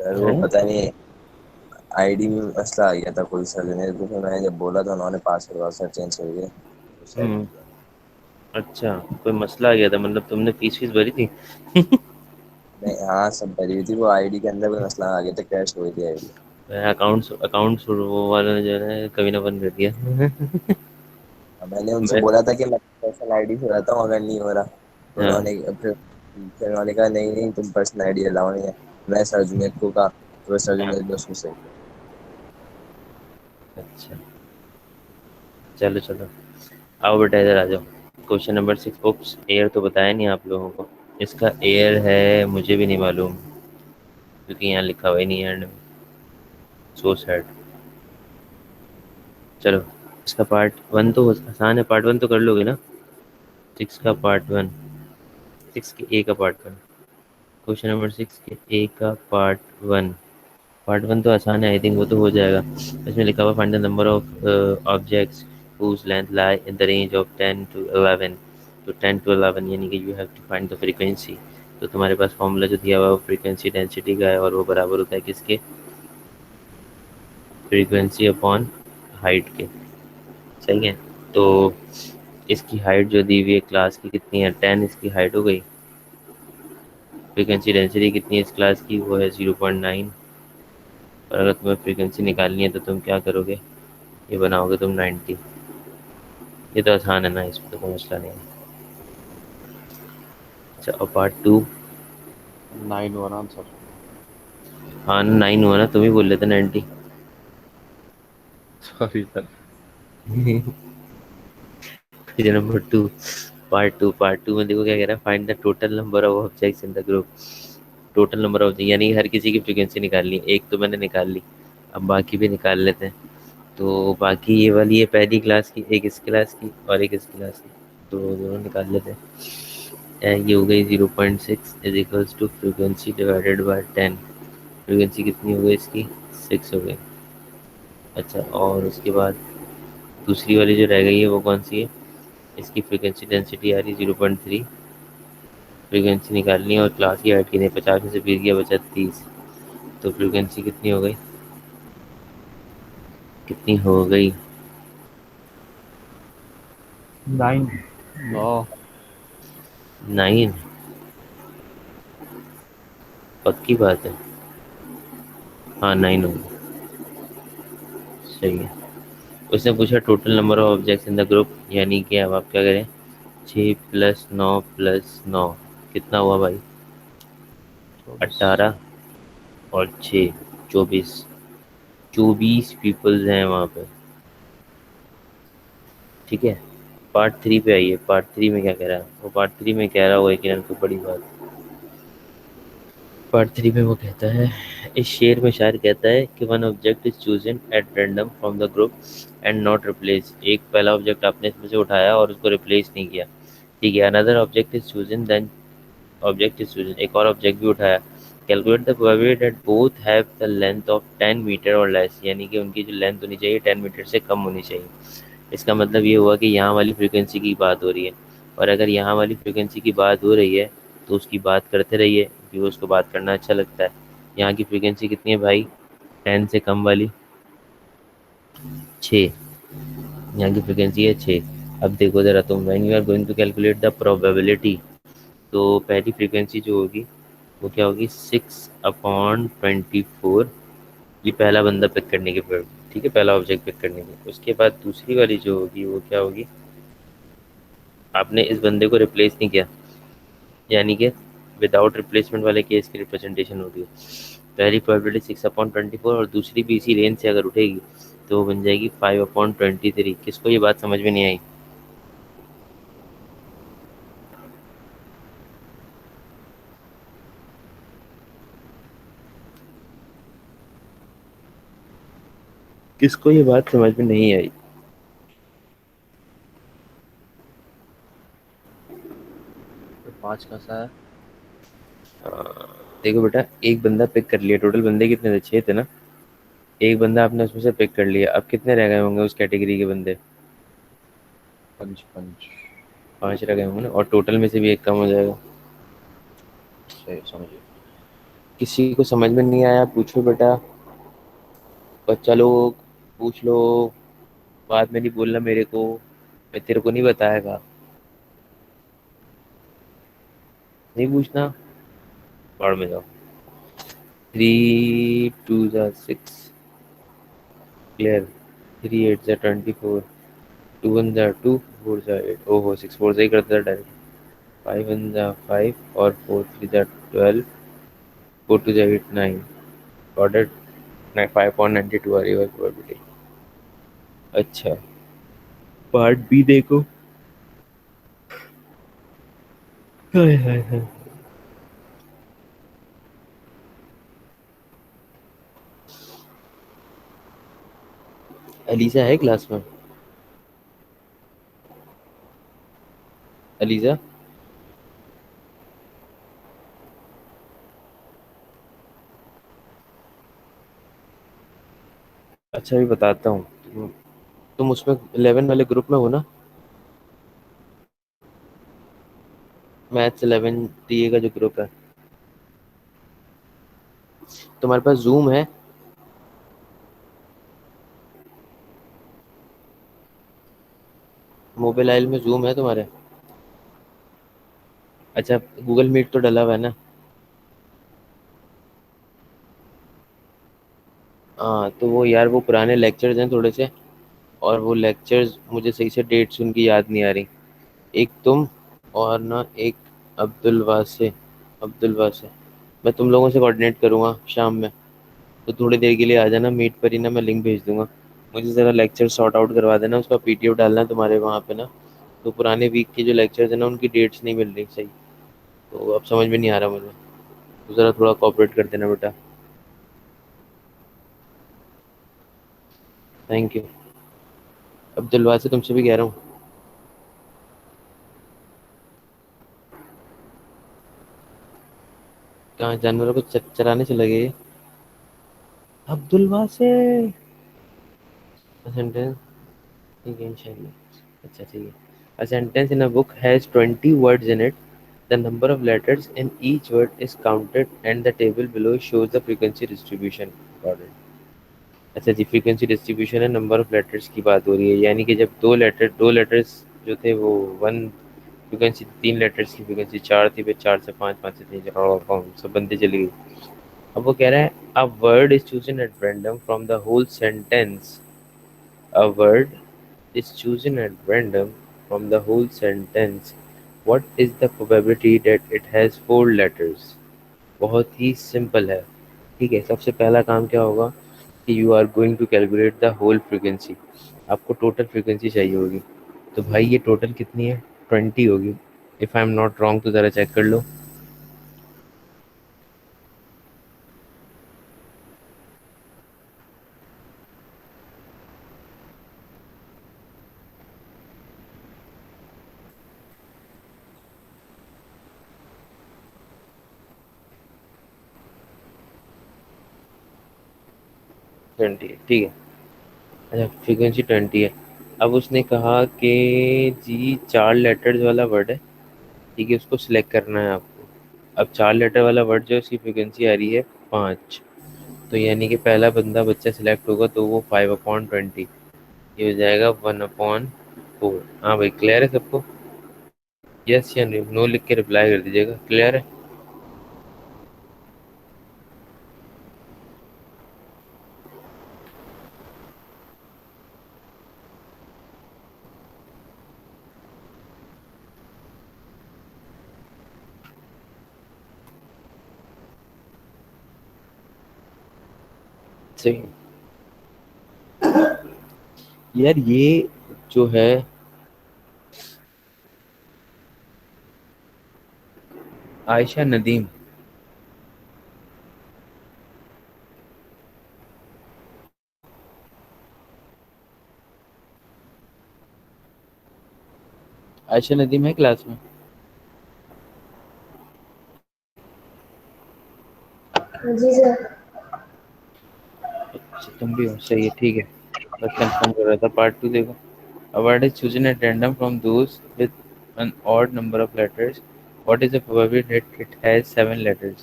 यार वो है। पता नहीं, आईडी में मसला आ गया था कोई सा ने, तो फिर मैंने जब बोला तो उन्होंने पासवर्ड वासवर्ड चेंज कर दिया तो सेट हो हम्म। गया। अच्छा, कोई मसला आ गया था, मतलब तुमने फीस फीस भरी थी? नहीं, हाँ सब भरी हुई थी, वो आईडी के अंदर कोई मसला आ गया था, क्रैश हो गई थी आईडी। अकाउंट्स वो वाला ने जो है कभी ना बंद कर दिया। मैंने उनसे मैं। बोला था कि मैं पर्सनल आईडी से रहता हूँ, अगर नहीं हो रहा तो हाँ। फिर उन्होंने कहा नहीं नहीं, तुम पर्सनल आईडी अलाउ नहीं है। मैं सर जुनेद को कहा, तो सर हाँ। जुनेद ने उसको सही किया। अच्छा, चलो चलो, आओ बेटा इधर आ जाओ। Question number 6। ओप्स, एयर तो बताया नहीं आप लोगों को। इसका एयर है, मुझे भी नहीं मालूम, क्योंकि यहाँ लिखा हुआ ही नहीं है एंड में। So sad. चलो, इसका पार्ट वन तो आसान है, पार्ट वन तो कर लोगे ना? 6 का पार्ट वन, 6 के ए का पार्ट वन। क्वेश्चन नंबर 6 के ए का पार्ट वन। पार्ट वन तो आसान है, आई थिंक वो तो हो जाएगा। इसमें लिखा हुआ find the number of objects whose length lie in the range of 10 to 11। तो 10 to 11 यानी कि you have to find the frequency. तो तुम्हारे पास फॉर्मूला जो दिया हुआ है वो फ्रीक्वेंसी डेंसिटी का है, और वो बराबर होता है किसके? फ्रीक्वेंसी अपॉन हाइट के। सही है। तो इसकी हाइट जो दी हुई है क्लास की कितनी है? 10 इसकी हाइट हो गई। फ्रीक्वेंसी डेंसिटी कितनी है इस क्लास की? वो है 0.9। और अगर तुम्हें फ्रीक्वेंसी निकालनी है तो तुम क्या करोगे? ये बनाओगे तुम 90। ये तो आसान है ना, इसमें तो कोई मसला नहीं है। अच्छा, और पार्ट टू? 9 one answer. हाँ 9 हुआ ना, तुम ही बोल रहे थे 90। Sorry sir. Question number two, part two में देखो क्या कह रहा है। Find the total number of objects in the group. Total number of, यानी हर किसी की फ्रीक्वेंसी निकालनी है। एक तो मैंने निकाल ली, अब बाकी भी निकाल लेते हैं। तो बाकी ये वाली है पहली क्लास की, एक इस क्लास की और एक इस क्लास की, तो दोनों निकाल लेते हैं। ये हो गई 0.6 is equals to frequency divided by 10। Frequency कितनी हो गई इसकी? 6 हो गई। अच्छा, और उसके बाद दूसरी वाली जो रह गई है वो कौन सी है? इसकी फ्रीक्वेंसी डेंसिटी आ रही है 0.3। फ्रीक्वेंसी निकालनी है और क्लास की हाइट कितनी है? 50 में से 20 गया बचा 30। तो फ्रीक्वेंसी कितनी हो गई? कितनी हो गई? 9। नो। 9? पक्की बात है? हाँ 9 हो गई। सही है। उसने पूछा total number of objects in the group, यानी कि अब आप क्या करें? 6 + 9 + 9 कितना हुआ भाई? 24। 18 और 6, 24। 24 पीपल्स हैं वहाँ पे। ठीक है। पार्ट थ्री पे आइए, पार्ट थ्री में क्या कह रहा है? वो पार्ट थ्री में कह रहा होगा कि कोई बड़ी बात। पार्ट थ्री में वो कहता है, इस शेर में शायर कहता है कि one object is chosen at random from the group and not replace. एक पहला ऑब्जेक्ट आपने इसमें से उठाया और उसको रिप्लेस नहीं किया। ठीक है। Another object is chosen, then object is chosen, एक और ऑब्जेक्ट भी उठाया। Calculate the probability that both have the length of 10 metre और लेस, यानी कि उनकी जो लेंथ होनी चाहिए 10 मीटर से कम होनी चाहिए। इसका मतलब ये हुआ कि यहाँ वाली फ्रीक्वेंसी की बात हो रही है, और अगर यहाँ वाली फ्रीक्वेंसी की बात हो रही है तो उसकी बात करते रहिए, क्योंकि उसको बात करना अच्छा लगता है। यहाँ की फ्रीक्वेंसी कितनी है भाई? 10 से कम वाली 6। यहाँ की फ्रीक्वेंसी है 6। अब देखो ज़रा तुम, when you are going to calculate the probability, तो पहली फ्रीक्वेंसी जो होगी वो क्या होगी? 6/24। ये पहला बंदा पिक करने के बाद, ठीक है, पहला ऑब्जेक्ट पिक करने के। उसके बाद दूसरी वाली जो होगी वो क्या होगी? आपने इस बंदे को रिप्लेस नहीं किया, यानी कि विदाउट रिप्लेसमेंट वाले केस की रिप्रेजेंटेशन होगी। पहली प्रोबेबिलिटी 6/24, और दूसरी भी इसी रेंज से अगर उठेगी तो वो बन जाएगी 5/23। किसको ये बात समझ में नहीं आई? किसको ये बात समझ में नहीं आई? फिर 5 कैसा है? देखो बेटा, एक बंदा पिक कर लिया, टोटल बंदे कितने थे? 6 थे ना। एक बंदा आपने उसमें से पिक कर लिया, अब कितने रह गए होंगे उस कैटेगरी के बंदे? 5 5। 5 रह गए होंगे ना, और टोटल में से भी एक कम हो जाएगा। सही समझिए। किसी को समझ में नहीं आया पूछो बेटा, बच्चा लोग पूछ लो, बाद में नहीं बोलना मेरे को, मैं तेरे को नहीं बताएगा, नहीं पूछना, बाढ़ में जाओ। 3 2 6 क्लियर, 3 8 24, 2 1 2, 4 8, ओहो 6 4 से ही करता था डायरेक्ट, 5 1 5 और 4 3 12, 4 2 8 9, गॉट इट, 5.92 आ रही है प्रोबेबिलिटी। अच्छा, पार्ट बी देखो। हाय हाय हाय, अलीजा है क्लास में? अलीजा, अच्छा भी बताता हूँ, तुम उसमें 11 वाले ग्रुप में हो ना, मैथ्स 11 टीए का जो ग्रुप है, तुम्हारे पास जूम है? मोबाइल में जूम है तुम्हारे? अच्छा, गूगल मीट तो डला हुआ है ना? हाँ तो वो यार, वो पुराने लेक्चर्स हैं थोड़े से, और वो लेक्चर्स मुझे सही से डेट्स उनकी याद नहीं आ रही। एक तुम, और ना एक अब्दुल वासे, अब्दुल वासे, मैं तुम लोगों से कोऑर्डिनेट करूँगा शाम में, तो थोड़ी देर के लिए आ जाना मीट पर ही ना, मैं लिंक भेज दूंगा, मुझे ज़रा लेक्चर सॉर्ट आउट करवा देना, उसका पीडीएफ डालना है तुम्हारे वहाँ पे ना, तो पुराने वीक के जो लेक्चर्स हैं ना उनकी डेट्स नहीं मिल रही सही, तो अब समझ में नहीं आ रहा मुझे, तो ज़रा थोड़ा कोऑपरेट कर देना बेटा, थैंक यू। अब्दुल वासे तुमसे भी कह रहा हूँ, कहाँ जानवरों को चराने चले गए? अब्दुल वासे, सेंटेंस, ठीक है इंशाल्लाह, अच्छा ठीक है। A sentence in a book has 20 words in it. The number of letters in each word is counted and the table below shows the frequency distribution. Got it. अच्छा जी, फ्रीक्वेंसी डिस्ट्रीब्यूशन है, number of letters की बात हो रही है, यानी कि जब दो लेटर्स जो थे वो वन फ्रीक्वेंसी, 3 लेटर्स की फ्रीक्वेंसी 4 थी, फिर 4 से 5, 5 से 3, सब बनते चली गई। अब वो कह रहा है a word is chosen at random from the whole sentence, a word is chosen at random from the whole sentence. What is the probability that it has 4 letters? बहुत ही सिंपल है, ठीक है। सबसे पहला काम क्या होगा कि you are going to calculate the whole frequency, आपको टोटल फ्रीक्वेंसी चाहिए होगी, तो भाई ये टोटल कितनी है? 20 होगी, if I am not wrong, तो ज़रा चेक कर लो। ट्वेंटी है, ठीक है। अच्छा, फ्रीक्वेंसी 20 है। अब उसने कहा कि जी 4 लेटर्स वाला वर्ड है, ठीक है, उसको सिलेक्ट करना है आपको। अब 4 लेटर वाला वर्ड जो है उसकी फ्रीक्वेंसी आ रही है 5, तो यानी कि पहला बंदा बच्चा सिलेक्ट होगा तो वो 5/20, ये हो जाएगा 1/4। हाँ भाई, क्लियर है सबको? यस या नो लिख के रिप्लाई कर दीजिएगा, क्लियर है? सही। यार ये जो है आयशा नदीम, आयशा नदीम है क्लास में? जी सर। अच्छा, तुम भी हो, सही है, ठीक है, बस कंफर्म कर रहा था। पार्ट 2 देखो। A word is chosen at random from those with an odd number of letters. What is the probability that it has 7 letters?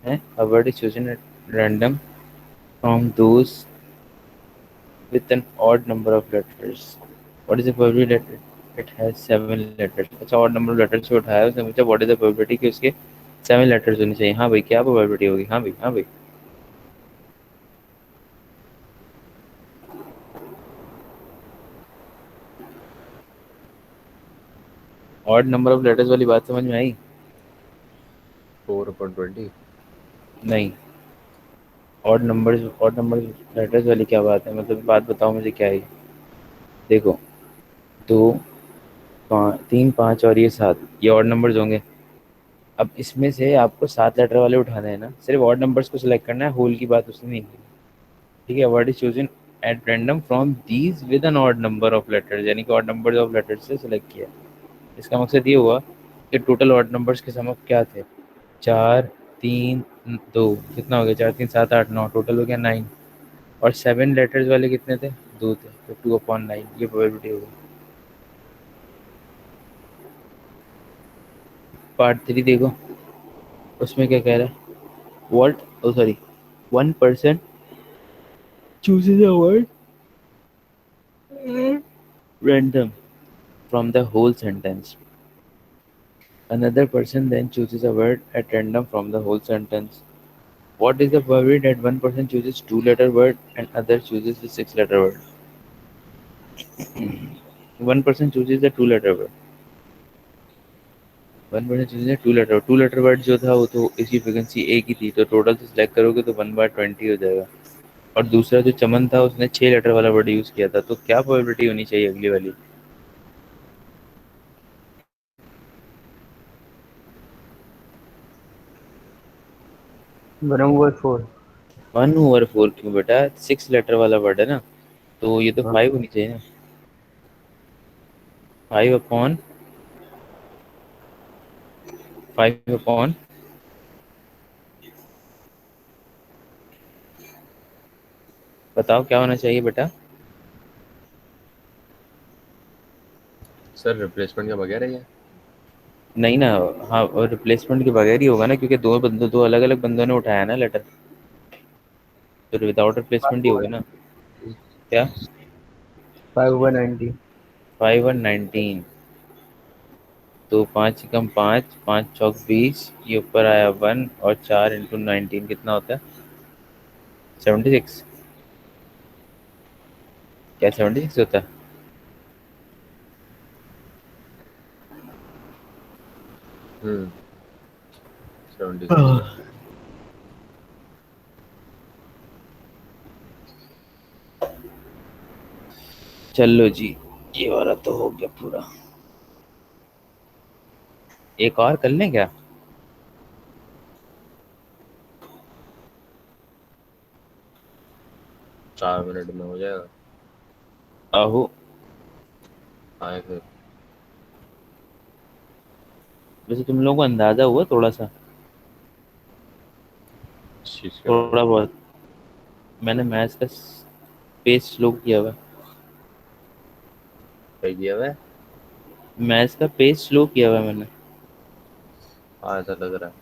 A word is chosen at random from those with an odd number of letters. What is the probability that it has 7 letters? अच्छा odd number of letters से उठाया उसने पूछा what is the probability कि उसके 7 letters होने चाहिए. हाँ भाई क्या probability होगी? हाँ भाई हाँ भाई. odd number of letters वाली बात समझ में आई? 4/20. नहीं. odd numbers letters वाली क्या बात है? मतलब बात बताओ मुझे क्या है. देखो 2 3 5 और ये 7 ये odd numbers होंगे. अब इसमें से आपको 7 लेटर वाले उठाने हैं ना. सिर्फ odd numbers को सिलेक्ट करना है. होल की बात उसने नहीं की. ठीक है. Word is chosen at random from these with an odd number of letters. यानी कि ऑड नंबर ऑफ लेटर्स से सिलेक्ट किया. इसका मकसद ये हुआ कि टोटल ऑड नंबर्स के सम ऑफ क्या थे. 4 3 2 कितना हो गया. 4 3 7 8 9 टोटल हो गया 9. और 7 लेटर्स वाले कितने थे. 2 थे. तो 2/9 ये प्रोबेबिलिटी हो गई. पार्ट 3 देखो. उसमें क्या कह रहा है. What oh sorry 1% chooses a word random from the whole sentence. Another person then chooses a word at random from the whole sentence. What is the probability that one person chooses 2 letter word and other chooses the 6 letter word? One person chooses the 2 letter word. One person chooses a 2 letter. 2 letter word जो था वो तो इसकी frequency एक ही थी. तो total से select करोगे तो 1/20 हो जाएगा. और दूसरा जो चमन था उसने 6 लेटर वाला वर्ड यूज किया था. तो क्या प्रोबेबिलिटी होनी चाहिए अगली वाली. 1/4. 1/4 क्यों बेटा. 6 लेटर वाला वर्ड है ना. तो ये तो हाँ 5 होनी चाहिए ना. 5/5 अपॉन बताओ क्या होना चाहिए बेटा. सर रिप्लेसमेंट के बगैर है ये. नहीं ना. हाँ और रिप्लेसमेंट के बगैर ही होगा ना क्योंकि दो अलग अलग बंदों ने उठाया ना लेटर. तो विदाउट रिप्लेसमेंट ही होगा ना. क्या 5/90. 5/19. तो 5 × 5 5 × 4 = 20. ये ऊपर आया 1 और 4 × 19 कितना होता है. 76. क्या 76 होता है. हम्म 76. चलो जी. ये वाला तो हो गया पूरा. एक और कर लें क्या. 4 मिनट में हो जाएगा. आहो. आए फिर. वैसे तुम लोगों को अंदाजा हुआ थोड़ा सा. इस चीज के बारे थोड़ा में. बहुत. मैंने मैथ्स का पेज स्लो किया हुआ है. सही दिया हुआ है. मैथ्स का पेज स्लो किया हुआ है मैंने. हाँ ऐसा लग रहा है.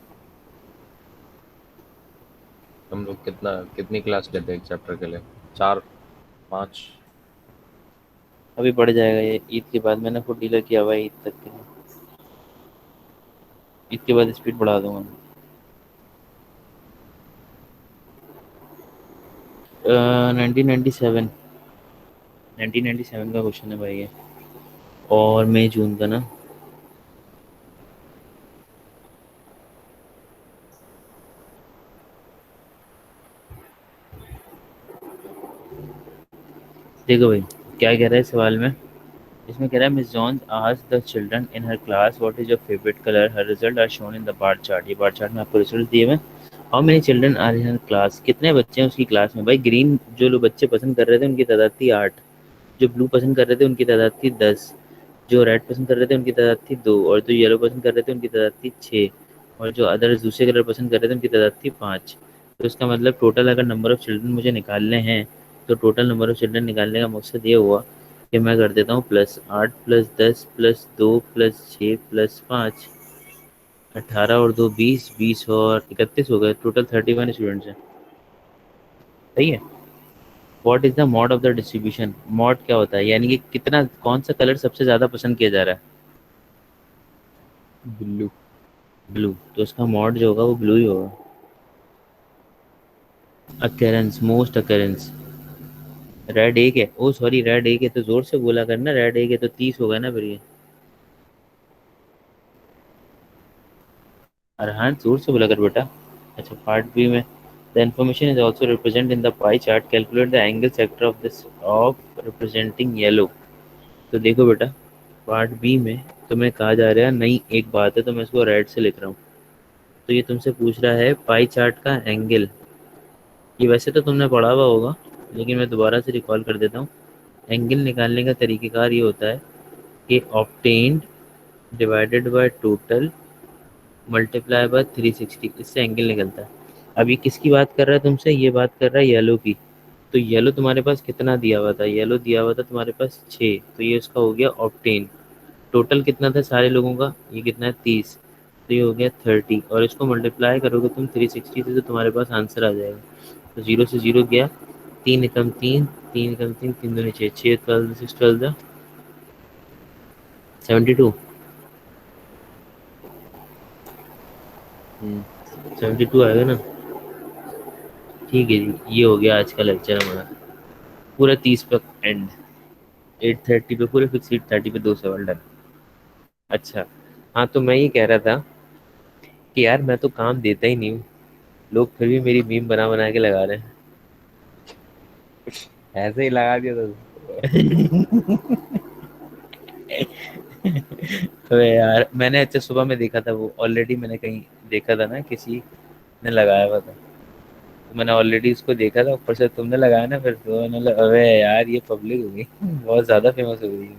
हम लोग कितनी क्लास लेते हैं एक चैप्टर के लिए. 4 5. अभी बढ़ जाएगा ये ईद के बाद. मैंने खुद डीलर किया हुआ है ईद तक के लिए. ईद के बाद स्पीड बढ़ा दूंगा. 1997 1997 का क्वेश्चन है भाई ये. और मई जून का ना. देखो भाई क्या कह रहा है सवाल में. इसमें कह रहा है Miss Johns asked the children in her class what is your favourite colour. Her result are shown in the bar chart. ये बार चार्ट में आपको रिजल्ट दिए हुए. How many children are in her class. कितने बच्चे हैं उसकी class में. भाई ग्रीन जो लोग बच्चे पसंद कर रहे थे उनकी तादाद थी 8. जो ब्लू पसंद कर रहे थे उनकी तादाद थी 10. जो रेड पसंद कर रहे थे उनकी तादाद थी 2. और जो येलो पसंद कर रहे थे उनकी तादाद थी 6. और जो अदर दूसरे कलर पसंद कर रहे थे उनकी तादाद थी 5. तो इसका मतलब टोटल अगर नंबर ऑफ़ चिल्ड्रन मुझे निकालने हैं तो टोटल नंबर ऑफ़ चिल्ड्रन निकालने का मकसद ये हुआ कि मैं कर देता हूँ +8 + 10 + 2 + 6 + 5. 18 और 2 20, 20 और 31 हो गए, टोटल 31 स्टूडेंट्स हैं। सही है। What is the mod of the distribution? Mod क्या होता है, यानी कि कितना, कौन सा कलर सबसे ज़्यादा पसंद किया जा रहा है? ब्लू। ब्लू, तो उसका मॉड जो होगा वो ब्लू ही होगा। Occurrence, most occurrence. रेड एक है, ओ सॉरी रेड एक है, तो जोर से बोला करना, रेड एक है तो 30 होगा ना फिर ये। अरहान जोर से बोला कर बेटा। अच्छा, पार्ट बी में the information is also represent in the pie chart, calculate the angle sector of this of representing yellow. तो देखो बेटा, पार्ट बी में तुम्हें कहा जा रहा है नई एक बात है, तो मैं इसको रेड से लिख रहा हूँ। तो ये तुमसे पूछ रहा है पाई चार्ट का एंगल। ये वैसे तो तुमने पढ़ा हुआ होगा, लेकिन मैं दोबारा से रिकॉल कर देता हूँ। एंगल निकालने का तरीक़ेकार ये होता है कि obtained divided by total multiply by 360, इससे एंगल निकलता है। अब ये किसकी बात कर रहा है तुमसे? ये बात कर रहा है येलो की। तो येलो तुम्हारे पास कितना दिया हुआ था? येलो दिया हुआ था तुम्हारे पास 6, तो ये उसका हो गया ऑब्टेन। टोटल कितना था सारे लोगों का? ये कितना है 30, तो ये हो गया 30, और इसको मल्टीप्लाई करोगे तुम 360 से, तो तुम्हारे पास आंसर आ जाएगा। तो जीरो से जीरो गया, तीन एकम तीन, तीन एकम तीन, तीन दूनी छः, छः 12 6 12 72, 72 आएगा ना। ठीक है जी, ये हो गया आज का लेक्चर हमारा, पूरा 30 पे एंड, 8:30 पे पूरे फिक्स, 8:30 पे 2 सवाल डन। अच्छा, हाँ तो मैं ये कह रहा था कि यार मैं तो काम देता ही नहीं हूँ, लोग फिर भी मेरी मीम बना बना के लगा रहे हैं। ऐसे ही लगा दिया था। अबे यार मैंने, अच्छा सुबह में देखा था, वो ऑलरेडी मैंने कहीं देखा था ना, किसी ने लगाया हुआ था, तो मैंने ऑलरेडी उसको देखा था, ऊपर से तुमने लगाया ना, फिर तो मैंने अबे यार ये पब्लिक हो गई बहुत ज़्यादा फेमस हो गई।